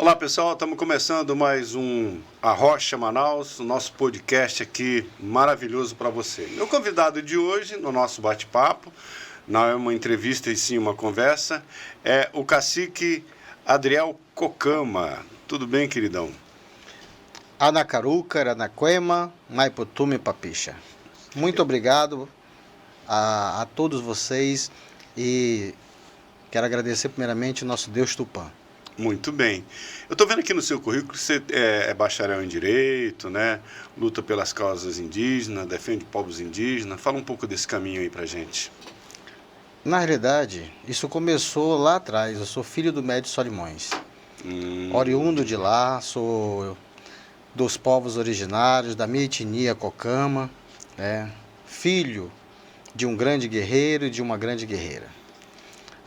Olá pessoal, estamos começando mais um Arrocha Manaus, o nosso podcast aqui maravilhoso para você. Meu convidado de hoje, no nosso bate-papo, não é uma entrevista e sim uma conversa, é o cacique Adriel Cocama. Tudo bem, queridão? Anacaruca, Aranaquema, Maiputume, Papicha. Muito obrigado a todos vocês e quero agradecer primeiramente o nosso Deus Tupã. Muito bem. Eu estou vendo aqui no seu currículo que você é bacharel em Direito, né? Luta pelas causas indígenas, defende povos indígenas. Fala um pouco desse caminho aí pra gente. Na realidade, isso começou lá atrás. Eu sou filho do Médio Solimões. Oriundo de lá, sou dos povos originários, da minha etnia Cocama, né? Filho de um grande guerreiro e de uma grande guerreira.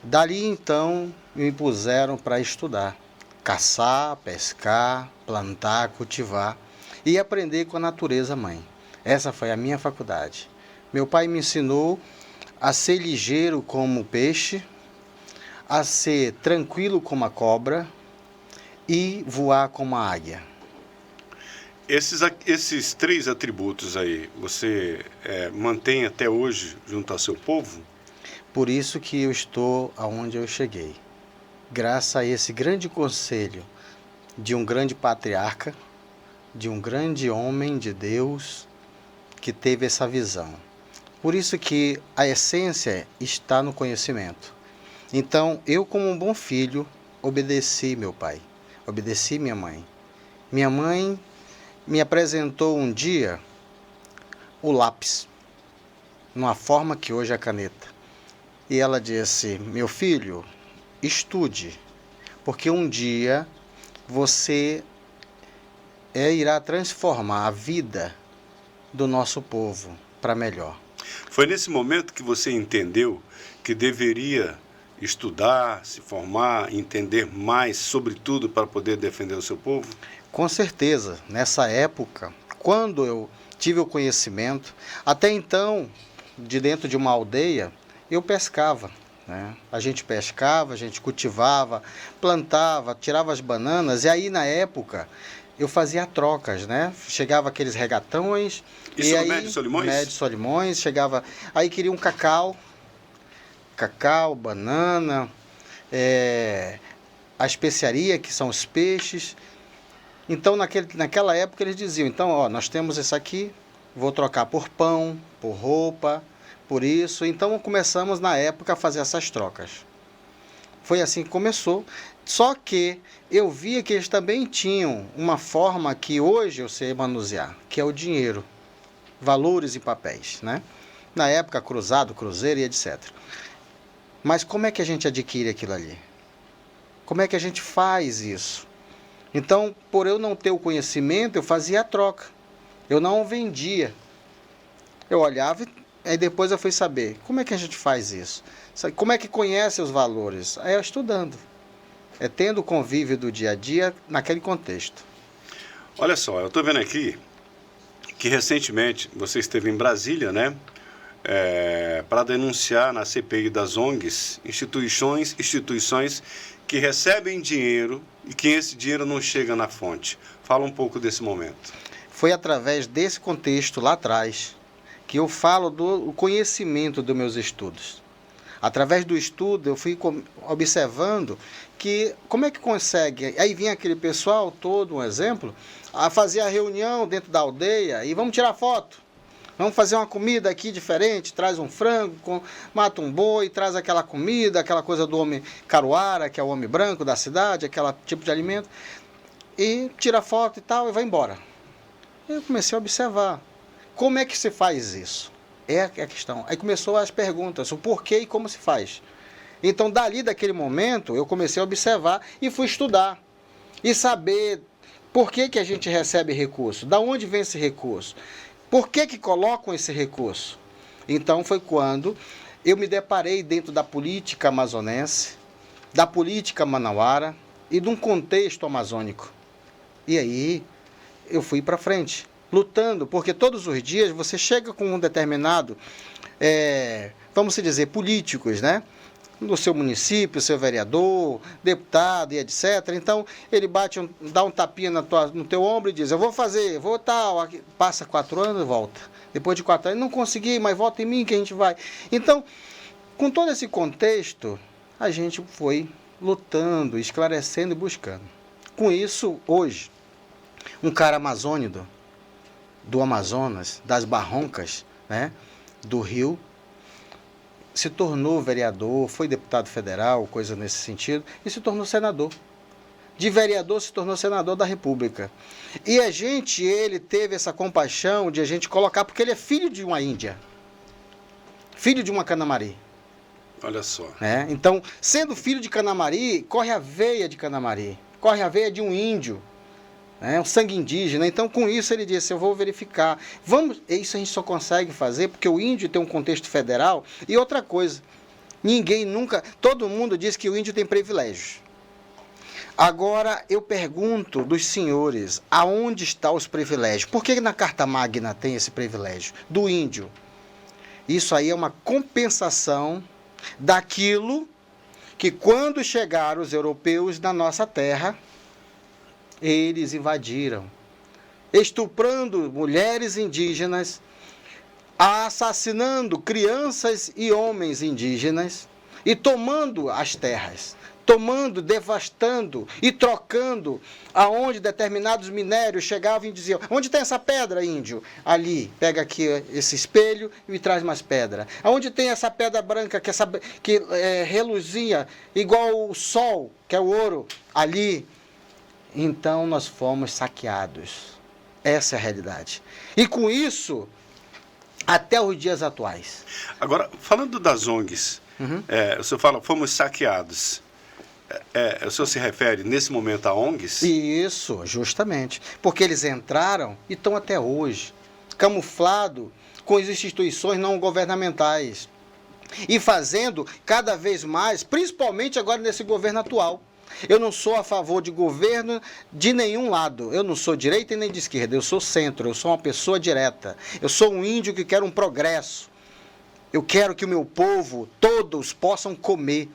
Dali então me impuseram para estudar, caçar, pescar, plantar, cultivar e aprender com a natureza mãe. Essa foi a minha faculdade. Meu pai me ensinou a ser ligeiro como o peixe, a ser tranquilo como a cobra e voar como a águia. Esses três atributos aí, você mantém até hoje junto ao seu povo? Por isso que eu estou aonde eu cheguei. Graças a esse grande conselho de um grande patriarca, de um grande homem de Deus que teve essa visão. Por isso que a essência está no conhecimento. Então, eu como um bom filho, obedeci meu pai, obedeci minha mãe. Minha mãe me apresentou um dia o lápis, numa forma que hoje é a caneta. E ela disse, meu filho, estude, porque um dia você irá transformar a vida do nosso povo para melhor. Foi nesse momento que você entendeu que deveria estudar, se formar, entender mais sobre tudo para poder defender o seu povo? Com certeza, nessa época, quando eu tive o conhecimento, até então, de dentro de uma aldeia, eu pescava, né? A gente pescava, a gente cultivava, plantava, tirava as bananas, e aí na época eu fazia trocas, né? Chegava aqueles regatões, Isso e no aí, Médio Solimões? Médio Solimões, chegava, aí queria um cacau, banana, a especiaria, que são os peixes. Então naquela época eles diziam, então ó, nós temos isso aqui, vou trocar por pão, por roupa, por isso. Então começamos na época a fazer essas trocas. Foi assim que começou. Só que eu via que eles também tinham uma forma que hoje eu sei manusear, que é o dinheiro, valores e papéis, né? Na época cruzado, cruzeiro e etc. Mas como é que a gente adquire aquilo ali? Como é que a gente faz isso? Então, por eu não ter o conhecimento, eu fazia a troca. Eu não vendia. Eu olhava e aí depois eu fui saber, como é que a gente faz isso? Como é que conhece os valores? É estudando. É tendo o convívio do dia a dia naquele contexto. Olha só, eu estou vendo aqui que recentemente você esteve em Brasília, né? Para denunciar na CPI das ONGs instituições que recebem dinheiro e que esse dinheiro não chega na fonte. Fala um pouco desse momento. Foi através desse contexto lá atrás que eu falo do conhecimento dos meus estudos. Através do estudo eu fui observando que como é que consegue, aí vinha aquele pessoal todo, um exemplo, a fazer a reunião dentro da aldeia e vamos tirar foto. Vamos fazer uma comida aqui diferente, traz um frango, mata um boi, traz aquela comida, aquela coisa do homem caruara, que é o homem branco da cidade, aquele tipo de alimento, e tira foto e tal e vai embora. Eu comecei a observar. Como é que se faz isso? É a questão. Aí começou as perguntas, o porquê e como se faz. Então, daquele momento, eu comecei a observar e fui estudar. E saber por que a gente recebe recurso, da onde vem esse recurso, por que colocam esse recurso. Então, foi quando eu me deparei dentro da política amazonense, da política manauara e de um contexto amazônico. E aí, eu fui para frente, lutando, porque todos os dias você chega com um determinado, vamos dizer, políticos, né? no seu município, seu vereador, deputado e etc. Então, ele dá um tapinha no teu ombro e diz, eu vou fazer, vou tal, passa 4 anos e volta. Depois de 4 anos, não consegui, mas volta em mim que a gente vai. Então, com todo esse contexto, a gente foi lutando, esclarecendo e buscando. Com isso, hoje, um cara amazônico, do Amazonas, das Barroncas, né, do Rio, se tornou vereador, foi deputado federal, coisa nesse sentido, e se tornou senador. De vereador se tornou senador da República. E ele teve essa compaixão de a gente colocar, porque ele é filho de uma índia, filho de uma Canamari. Olha só. Né? Então, sendo filho de Canamari, corre a veia de Canamari, corre a veia de um índio, né? Um sangue indígena. Então, com isso, ele disse, eu vou verificar. Isso a gente só consegue fazer porque o índio tem um contexto federal. E outra coisa, todo mundo diz que o índio tem privilégios. Agora, eu pergunto dos senhores, aonde estão os privilégios? Por que na Carta Magna tem esse privilégio do índio? Isso aí é uma compensação daquilo que quando chegaram os europeus na nossa terra, eles invadiram, estuprando mulheres indígenas, assassinando crianças e homens indígenas e tomando as terras, devastando e trocando, aonde determinados minérios chegavam e diziam, onde tem essa pedra, índio? Ali, pega aqui esse espelho e me traz mais pedra. Aonde tem essa pedra branca que reluzia igual o sol, que é o ouro? Ali. Então nós fomos saqueados. Essa é a realidade. E com isso, até os dias atuais. Agora, falando das ONGs, o senhor fala, fomos saqueados. O senhor se refere, nesse momento, a ONGs? Isso, justamente. Porque eles entraram e estão até hoje, camuflado com as instituições não governamentais. E fazendo cada vez mais, principalmente agora nesse governo atual. Eu não sou a favor de governo de nenhum lado. Eu não sou direita e nem de esquerda. Eu sou centro, eu sou uma pessoa direta. Eu sou um índio que quer um progresso. Eu quero que o meu povo, todos, possam comer,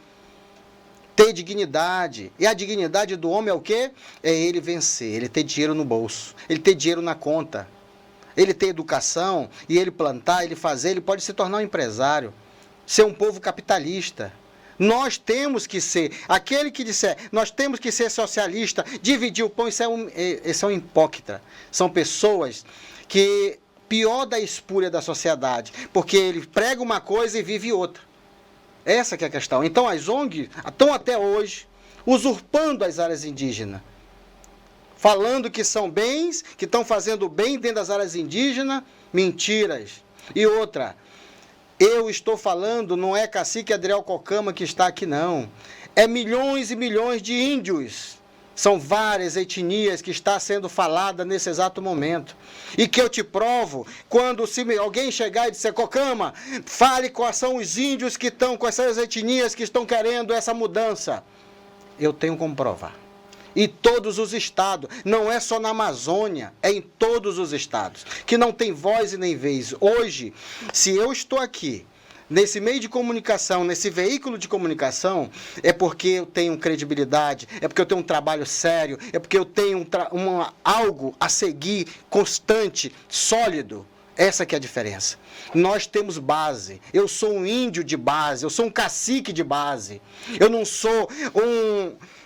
ter dignidade. E a dignidade do homem é o quê? É ele vencer, ele ter dinheiro no bolso, ele ter dinheiro na conta, ele ter educação, e ele plantar, ele fazer, ele pode se tornar um empresário, ser um povo capitalista. Nós temos que ser, aquele que disser, nós temos que ser socialista, dividir o pão, isso é um hipócrita. São pessoas que, pior da espúria da sociedade, porque ele prega uma coisa e vive outra. Essa que é a questão. Então as ONGs estão até hoje usurpando as áreas indígenas, falando que são bens, que estão fazendo bem dentro das áreas indígenas, mentiras. E outra, eu estou falando, não é cacique Adriel Cocama que está aqui, não. É milhões e milhões de índios. São várias etnias que está sendo falada nesse exato momento. E que eu te provo, quando alguém chegar e disser, Cocama, fale quais são os índios que estão, quais são as etnias que estão querendo essa mudança. Eu tenho como provar. E todos os estados, não é só na Amazônia, é em todos os estados, que não tem voz e nem vez. Hoje, se eu estou aqui, nesse meio de comunicação, nesse veículo de comunicação, é porque eu tenho credibilidade, é porque eu tenho um trabalho sério, é porque eu tenho algo a seguir, constante, sólido. Essa que é a diferença. Nós temos base. Eu sou um índio de base, eu sou um cacique de base. Eu não sou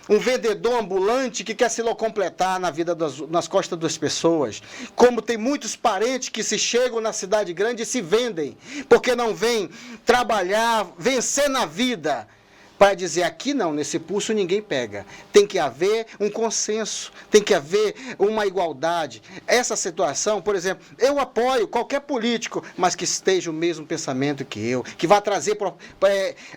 um vendedor ambulante que quer se locompletar na vida nas costas das pessoas. Como tem muitos parentes que se chegam na cidade grande e se vendem, porque não vêm trabalhar, vencer na vida, para dizer, aqui não, nesse pulso ninguém pega. Tem que haver um consenso, tem que haver uma igualdade. Essa situação, por exemplo, eu apoio qualquer político, mas que esteja o mesmo pensamento que eu, que vá trazer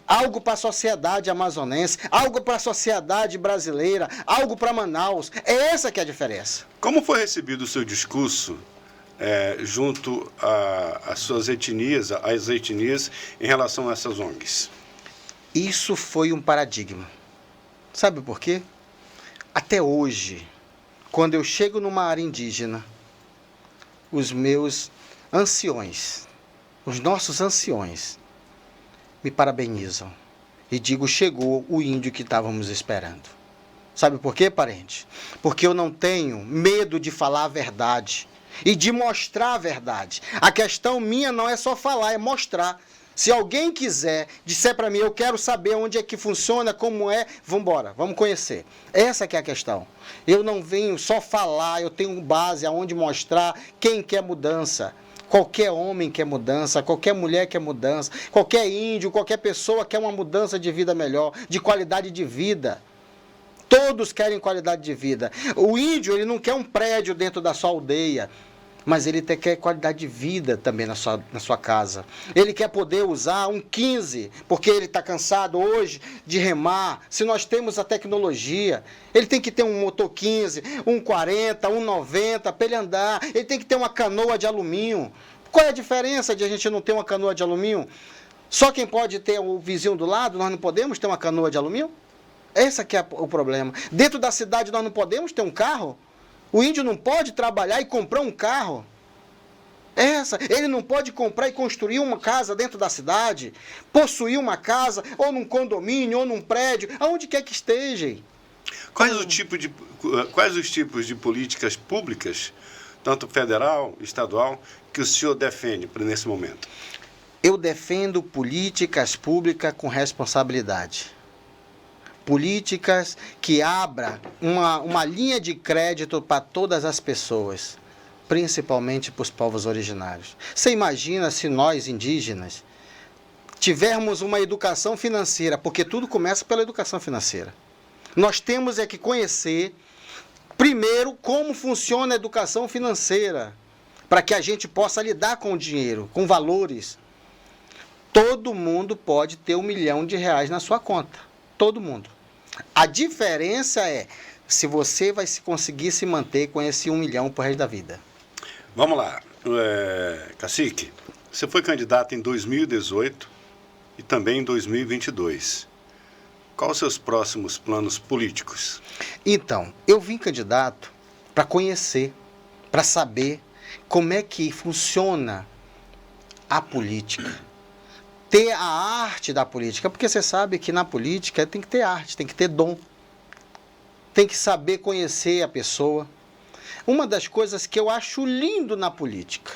algo para a sociedade amazonense, algo para a sociedade brasileira, algo para Manaus. É essa que é a diferença. Como foi recebido o seu discurso junto às suas etnias, às etnias, em relação a essas ONGs? Isso foi um paradigma. Sabe por quê? Até hoje, quando eu chego numa área indígena, os meus anciões, os nossos anciões, me parabenizam. e digo, chegou o índio que estávamos esperando. Sabe por quê, parente? Porque eu não tenho medo de falar a verdade e de mostrar a verdade. A questão minha não é só falar, é mostrar. Se alguém quiser, disser para mim, eu quero saber onde é que funciona, como é, vamos embora, vamos conhecer. Essa que é a questão. Eu não venho só falar, eu tenho base aonde mostrar quem quer mudança. Qualquer homem quer mudança, qualquer mulher quer mudança, qualquer índio, qualquer pessoa quer uma mudança de vida melhor, de qualidade de vida. Todos querem qualidade de vida. O índio, ele não quer um prédio dentro da sua aldeia, mas ele quer qualidade de vida também na sua casa. Ele quer poder usar um 15, porque ele está cansado hoje de remar. Se nós temos a tecnologia, ele tem que ter um motor 15, um 40, um 90 para ele andar. Ele tem que ter uma canoa de alumínio. Qual é a diferença de a gente não ter uma canoa de alumínio? Só quem pode ter o vizinho do lado, nós não podemos ter uma canoa de alumínio? Esse que é o problema. Dentro da cidade nós não podemos ter um carro? O índio não pode trabalhar e comprar um carro? Ele não pode comprar e construir uma casa dentro da cidade? Possuir uma casa, ou num condomínio, ou num prédio, aonde quer que esteja. Quais os tipos de políticas públicas, tanto federal, estadual, que o senhor defende nesse momento? Eu defendo políticas públicas com responsabilidade. Políticas que abram uma linha de crédito para todas as pessoas, principalmente para os povos originários. Você imagina se nós, indígenas, tivermos uma educação financeira, porque tudo começa pela educação financeira. Nós temos que conhecer, primeiro, como funciona a educação financeira, para que a gente possa lidar com o dinheiro, com valores. Todo mundo pode ter R$1 milhão na sua conta. Todo mundo. A diferença é se você vai conseguir se manter com esse 1 milhão pro resto da vida. Vamos lá. Cacique, você foi candidato em 2018 e também em 2022. Quais os seus próximos planos políticos? Então, eu vim candidato para conhecer, para saber como é que funciona a política. Ter a arte da política, porque você sabe que na política tem que ter arte, tem que ter dom, tem que saber conhecer a pessoa. Uma das coisas que eu acho lindo na política,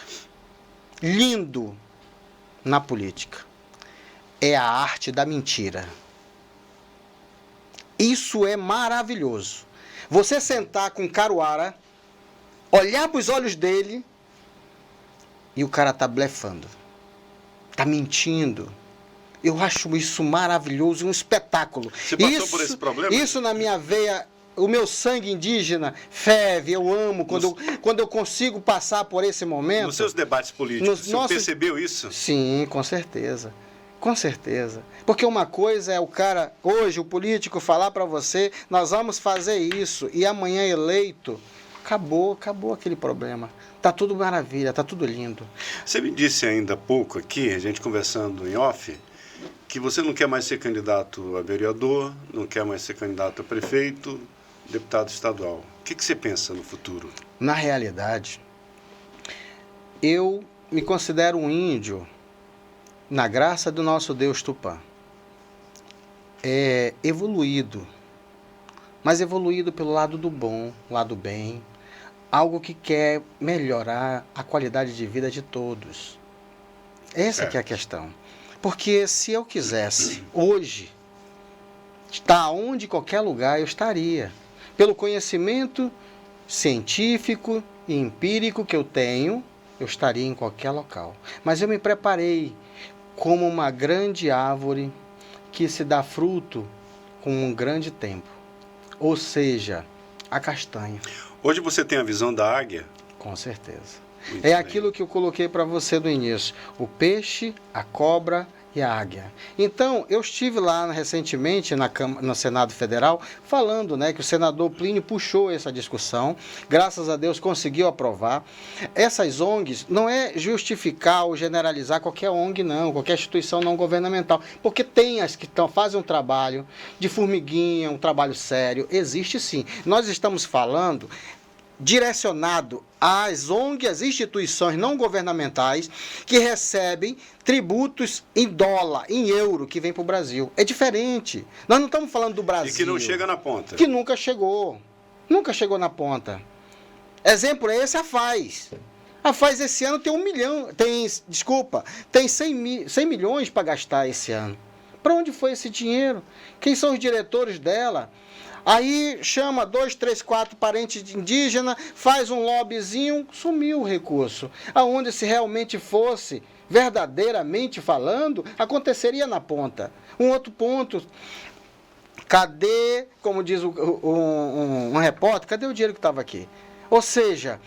é a arte da mentira. Isso é maravilhoso. Você sentar com um caruara, olhar para os olhos dele e o cara tá blefando. Está mentindo. Eu acho isso maravilhoso, um espetáculo. Você passou por esse problema? Isso na minha veia, o meu sangue indígena ferve, eu amo quando eu consigo passar por esse momento. Nos seus debates políticos, você percebeu isso? Sim, com certeza. Com certeza. Porque uma coisa é o cara, hoje, o político falar para você, nós vamos fazer isso, e amanhã eleito, acabou aquele problema. Tá tudo maravilha, tá tudo lindo. Você me disse ainda há pouco aqui, a gente conversando em off, que você não quer mais ser candidato a vereador, não quer mais ser candidato a prefeito, deputado estadual. O que você pensa no futuro? Na realidade, eu me considero um índio na graça do nosso Deus Tupã. Evoluído, mas evoluído pelo lado do bom, lado bem, algo que quer melhorar a qualidade de vida de todos. Essa que é a questão. Porque se eu quisesse, hoje, estar onde, qualquer lugar, eu estaria. Pelo conhecimento científico e empírico que eu tenho, eu estaria em qualquer local. Mas eu me preparei como uma grande árvore que se dá fruto com um grande tempo. Ou seja, a castanha. Hoje você tem a visão da águia? Com certeza. Muito bem. Aquilo que eu coloquei para você do início. O peixe, a cobra e a águia. Então, eu estive lá recentemente no Senado Federal falando, que o senador Plínio puxou essa discussão. Graças a Deus conseguiu aprovar. Essas ONGs não é justificar ou generalizar qualquer ONG não, qualquer instituição não governamental, porque tem as que fazem um trabalho de formiguinha, um trabalho sério, existe sim. Nós estamos falando direcionado às ONGs, às instituições não governamentais que recebem tributos em dólar, em euro, que vem para o Brasil. É diferente. Nós não estamos falando do Brasil. E que não chega na ponta. Que nunca chegou. Nunca chegou na ponta. Exemplo é esse, a FAZ. A FAZ esse ano tem 1 milhão, tem 100 milhões para gastar esse ano. Para onde foi esse dinheiro? Quem são os diretores dela? Aí chama 2, 3, 4 parentes de indígena, faz um lobbyzinho, sumiu o recurso. Aonde se realmente fosse, verdadeiramente falando, aconteceria na ponta. Um outro ponto, cadê, como diz um repórter, cadê o dinheiro que estava aqui? Ou seja,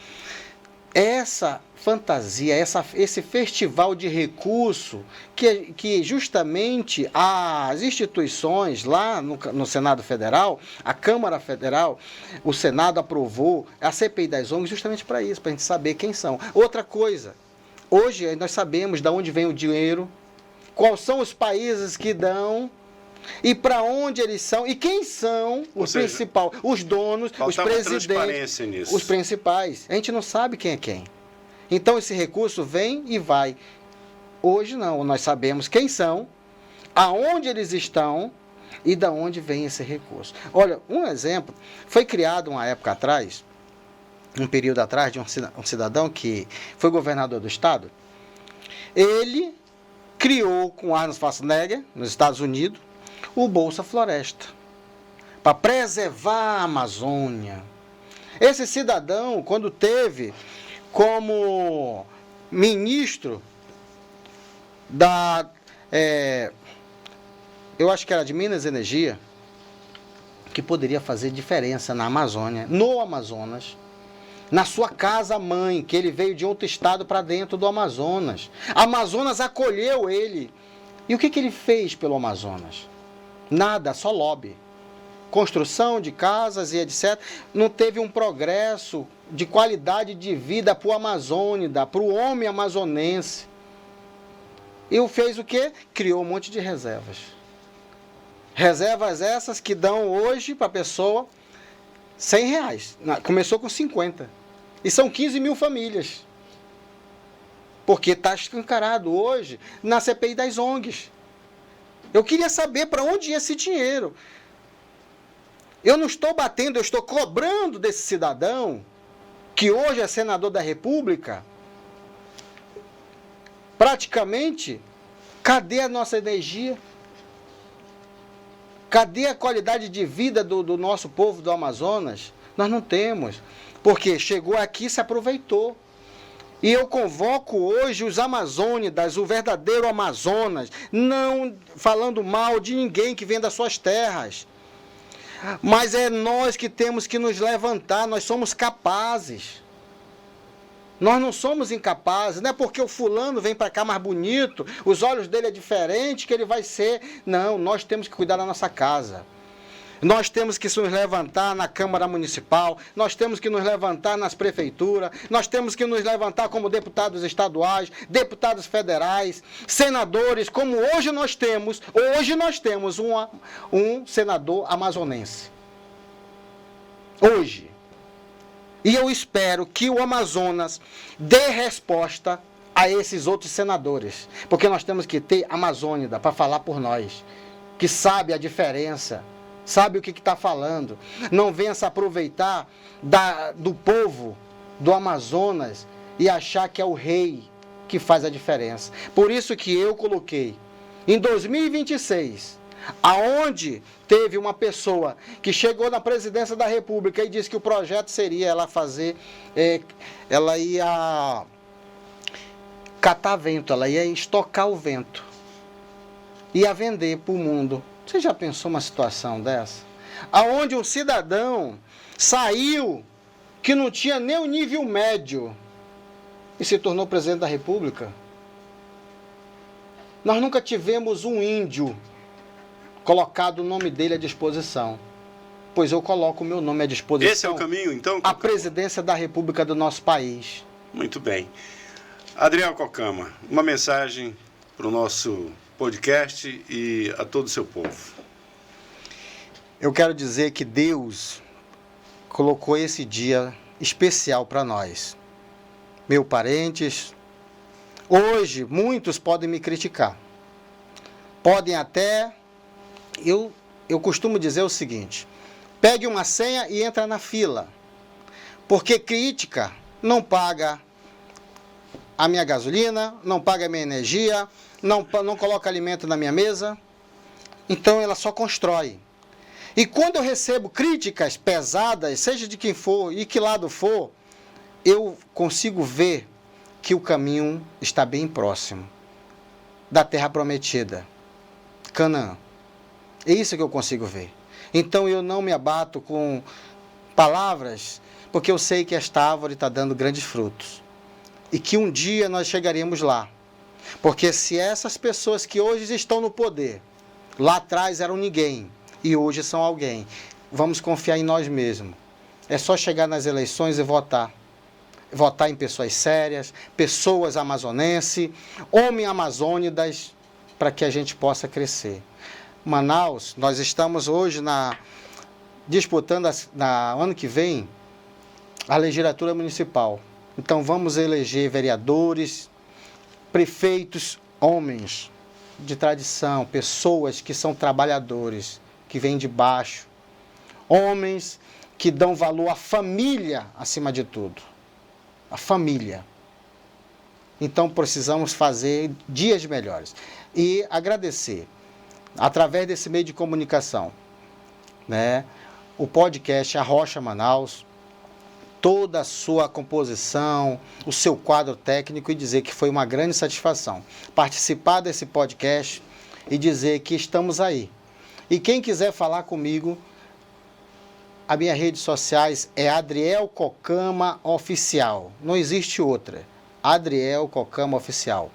essa fantasia, esse festival de recurso que justamente as instituições lá no Senado Federal, a Câmara Federal, o Senado aprovou a CPI das ONGs justamente para isso, para a gente saber quem são. Outra coisa, hoje nós sabemos de onde vem o dinheiro, quais são os países que dão, e para onde eles são, e quem são os donos, os presidentes, nisso. os principais. A gente não sabe quem é quem. Então esse recurso vem e vai. Hoje não, nós sabemos quem são, aonde eles estão e de onde vem esse recurso. Olha, um exemplo, foi criado uma época atrás, um período atrás, de um cidadão que foi governador do estado. Ele criou com Arnold Schwarzenegger, nos Estados Unidos, o Bolsa Floresta, para preservar a Amazônia. Esse cidadão, quando teve como ministro eu acho que era de Minas e Energia, que poderia fazer diferença na Amazônia, no Amazonas, na sua casa-mãe, que ele veio de outro estado para dentro do Amazonas. Amazonas acolheu ele. E o que ele fez pelo Amazonas? Nada, só lobby. Construção de casas e etc. Não teve um progresso de qualidade de vida para o amazônida, para o homem amazonense. E fez o quê? Criou um monte de reservas. Reservas essas que dão hoje para a pessoa R$100. Começou com 50. E são 15 mil famílias. Porque está escancarado hoje na CPI das ONGs. Eu queria saber para onde ia esse dinheiro. Eu não estou batendo, eu estou cobrando desse cidadão, que hoje é senador da República, praticamente, cadê a nossa energia? Cadê a qualidade de vida do nosso povo do Amazonas? Nós não temos, porque chegou aqui e se aproveitou. E eu convoco hoje os amazônidas, o verdadeiro Amazonas, não falando mal de ninguém que vem das suas terras. Mas é nós que temos que nos levantar, nós somos capazes. Nós não somos incapazes, não é porque o fulano vem para cá mais bonito, os olhos dele é diferente que ele vai ser. Não, nós temos que cuidar da nossa casa. Nós temos que nos levantar na Câmara Municipal, nós temos que nos levantar nas prefeituras, nós temos que nos levantar como deputados estaduais, deputados federais, senadores, como hoje nós temos um senador amazonense. Hoje. E eu espero que o Amazonas dê resposta a esses outros senadores, porque nós temos que ter amazônida para falar por nós, que sabe a diferença, sabe o que está falando, não venha se aproveitar do povo do Amazonas e achar que é o rei que faz a diferença. Por isso que eu coloquei, em 2026, aonde teve uma pessoa que chegou na presidência da República e disse que o projeto seria ela ia catar vento, ela ia estocar o vento, ia vender para o mundo. Você já pensou uma situação dessa? Aonde um cidadão saiu que não tinha nem o nível médio e se tornou presidente da República? Nós nunca tivemos um índio colocado o nome dele à disposição. Pois eu coloco o meu nome à disposição. Esse é o caminho, então? A presidência da República do nosso país. Muito bem. Adriel Cocama, uma mensagem para o nosso podcast e a todo o seu povo. Eu quero dizer que Deus colocou esse dia especial para nós. Meus parentes, hoje muitos podem me criticar. Podem até, eu costumo dizer o seguinte: pegue uma senha e entra na fila. Porque crítica não paga a minha gasolina, não paga a minha energia, não coloca alimento na minha mesa. Então ela só constrói. E quando eu recebo críticas pesadas, seja de quem for e que lado for, eu consigo ver que o caminho está bem próximo da terra prometida, Canaã. É isso que eu consigo ver. Então eu não me abato com palavras, porque eu sei que esta árvore está dando grandes frutos. E que um dia nós chegaremos lá. Porque se essas pessoas que hoje estão no poder, lá atrás eram ninguém, e hoje são alguém, vamos confiar em nós mesmos. É só chegar nas eleições e votar. Votar em pessoas sérias, pessoas amazonenses, homens amazônidas, para que a gente possa crescer. Manaus, nós estamos hoje disputando, ano que vem, a legislatura municipal. Então vamos eleger vereadores, prefeitos, homens de tradição, pessoas que são trabalhadores, que vêm de baixo, homens que dão valor à família acima de tudo. A família. Então precisamos fazer dias melhores. E agradecer, através desse meio de comunicação, né, o podcast Arrocha Manaus, toda a sua composição, o seu quadro técnico, e dizer que foi uma grande satisfação participar desse podcast e dizer que estamos aí. E quem quiser falar comigo, as minhas redes sociais é Adriel Cocama Oficial. Não existe outra. Adriel Cocama Oficial.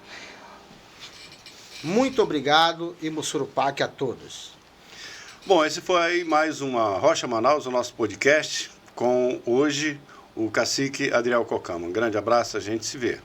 Muito obrigado e Mussurupaque a todos. Bom, esse foi mais uma Arrocha Manaus, o nosso podcast, com hoje o cacique Adriel Cocama. Um grande abraço, a gente se vê.